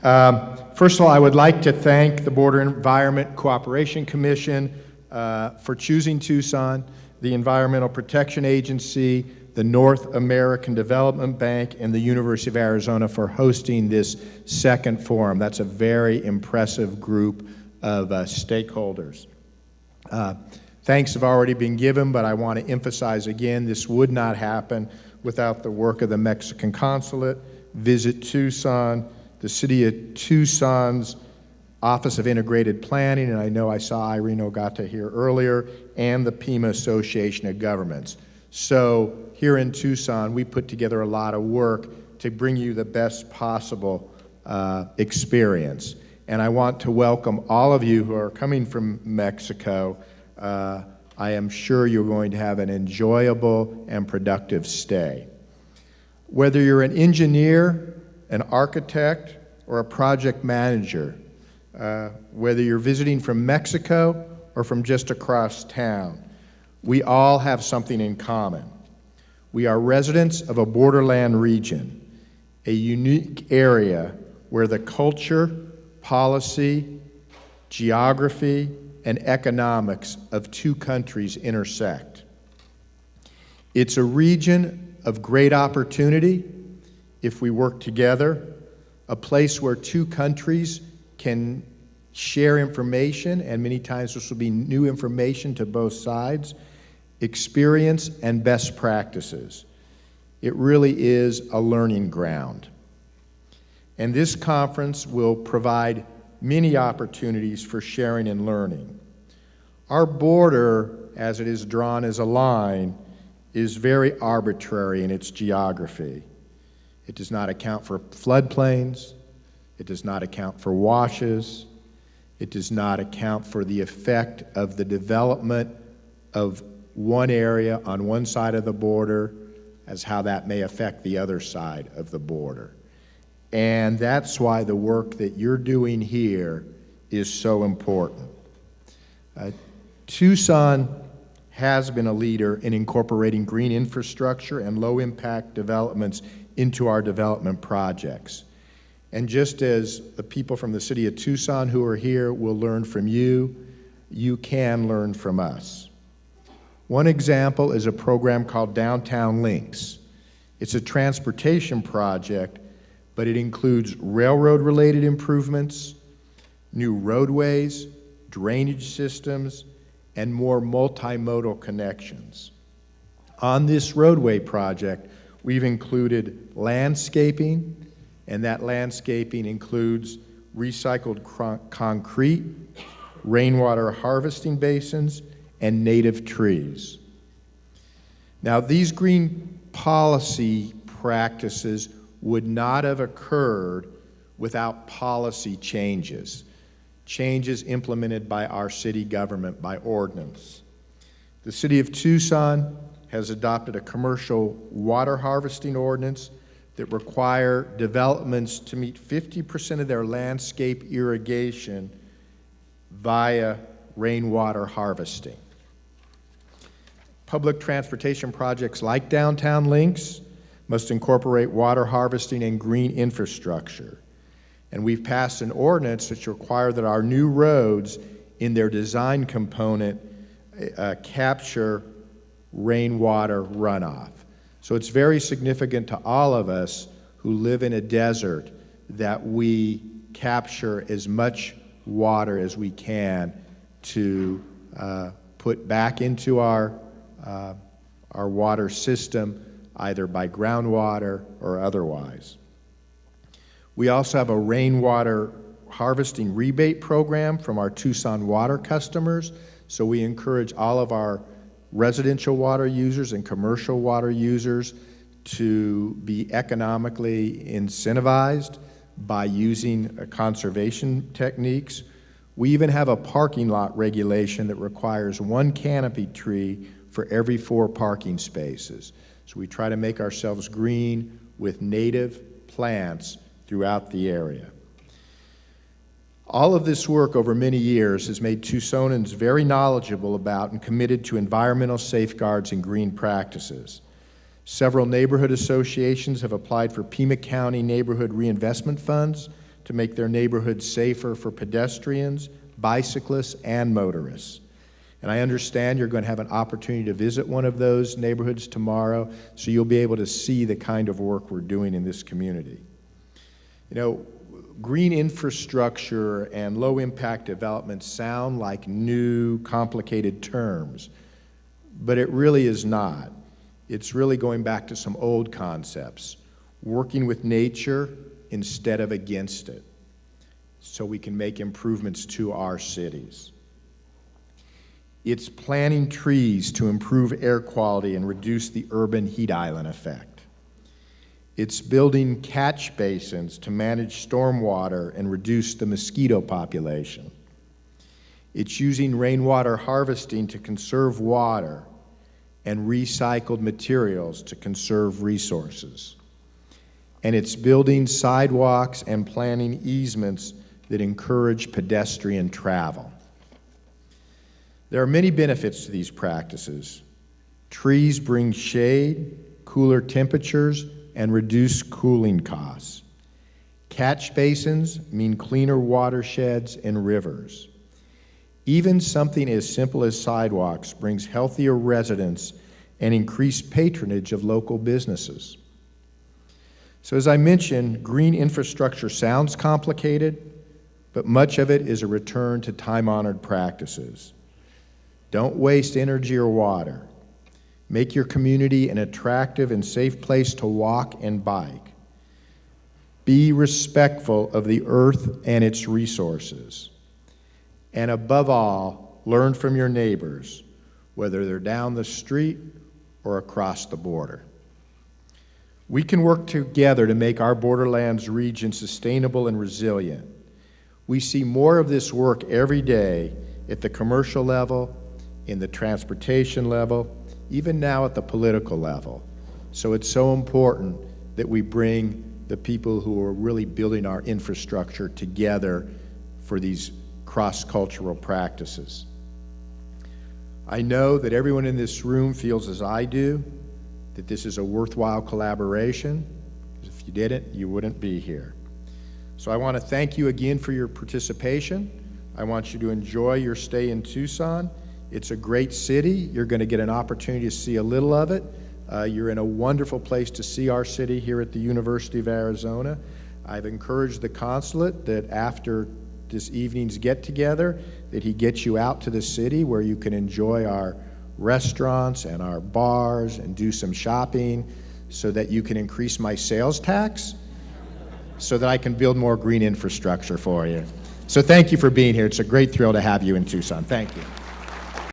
First of all, I would like to thank the Border Environment Cooperation Commission for choosing Tucson, the Environmental Protection Agency, the North American Development Bank, and the University of Arizona for hosting this second forum. That's a very impressive group of stakeholders. Thanks have already been given, but I want to emphasize again, this would not happen without the work of the Mexican Consulate, Visit Tucson, the City of Tucson's Office of Integrated Planning, and I know I saw Irene Ogata here earlier, and the Pima Association of Governments. So here in Tucson, we put together a lot of work to bring you the best possible experience. And I want to welcome all of you who are coming from Mexico. I am sure you're going to have an enjoyable and productive stay. Whether you're an engineer, an architect, or a project manager, whether you're visiting from Mexico or from just across town, we all have something in common. We are residents of a borderland region, a unique area where the culture, policy, geography, and economics of two countries intersect. It's a region of great opportunity if we work together, a place where two countries can share information, and many times this will be new information to both sides, experience, and best practices. It really is a learning ground. And this conference will provide many opportunities for sharing and learning. Our border, as it is drawn as a line, is very arbitrary in its geography. It does not account for floodplains. It does not account for washes. It does not account for the effect of the development of one area on one side of the border as how that may affect the other side of the border. And that's why the work that you're doing here is so important. Tucson has been a leader in incorporating green infrastructure and low-impact developments into our development projects. And just as the people from the city of Tucson who are here will learn from you, you can learn from us. One example is a program called Downtown Links. It's a transportation project, but it includes railroad-related improvements, new roadways, drainage systems, and more multimodal connections. On this roadway project, we've included landscaping, and that landscaping includes recycled concrete, rainwater harvesting basins, and native trees. Now, these green policy practices would not have occurred without policy changes implemented by our city government by ordinance. The city of Tucson has adopted a commercial water harvesting ordinance that require developments to meet 50% of their landscape irrigation via rainwater harvesting. Public transportation projects like Downtown Links must incorporate water harvesting and green infrastructure. And we've passed an ordinance that require that our new roads in their design component capture rainwater runoff. So it's very significant to all of us who live in a desert that we capture as much water as we can to put back into our water system, either by groundwater or otherwise. We also have a rainwater harvesting rebate program from our Tucson water customers, so we encourage all of our residential water users and commercial water users to be economically incentivized by using conservation techniques. We even have a parking lot regulation that requires one canopy tree for every 4 parking spaces. So we try to make ourselves green with native plants throughout the area. All of this work over many years has made Tucsonans very knowledgeable about and committed to environmental safeguards and green practices. Several neighborhood associations have applied for Pima County neighborhood reinvestment funds to make their neighborhoods safer for pedestrians, bicyclists, and motorists. And I understand you're going to have an opportunity to visit one of those neighborhoods tomorrow, so you'll be able to see the kind of work we're doing in this community. You know, green infrastructure and low-impact development sound like new, complicated terms, but it really is not. It's really going back to some old concepts, working with nature instead of against it, so we can make improvements to our cities. It's planting trees to improve air quality and reduce the urban heat island effect. It's building catch basins to manage stormwater and reduce the mosquito population. It's using rainwater harvesting to conserve water and recycled materials to conserve resources. And it's building sidewalks and planning easements that encourage pedestrian travel. There are many benefits to these practices. Trees bring shade, cooler temperatures, and reduce cooling costs. Catch basins mean cleaner watersheds and rivers. Even something as simple as sidewalks brings healthier residents and increased patronage of local businesses. So as I mentioned, green infrastructure sounds complicated, but much of it is a return to time-honored practices. Don't waste energy or water. Make your community an attractive and safe place to walk and bike. Be respectful of the earth and its resources. And above all, learn from your neighbors, whether they're down the street or across the border. We can work together to make our borderlands region sustainable and resilient. We see more of this work every day at the commercial level, in the transportation level, even now at the political level. So it's so important that we bring the people who are really building our infrastructure together for these cross-cultural practices. I know that everyone in this room feels as I do, that this is a worthwhile collaboration. If you didn't, you wouldn't be here. So I want to thank you again for your participation. I want you to enjoy your stay in Tucson. It's a great city. You're going to get an opportunity to see a little of it. You're in a wonderful place to see our city here at the University of Arizona. I've encouraged the consulate that after this evening's get-together, that he gets you out to the city where you can enjoy our restaurants and our bars and do some shopping so that you can increase my sales tax so that I can build more green infrastructure for you. So thank you for being here. It's a great thrill to have you in Tucson. Thank you.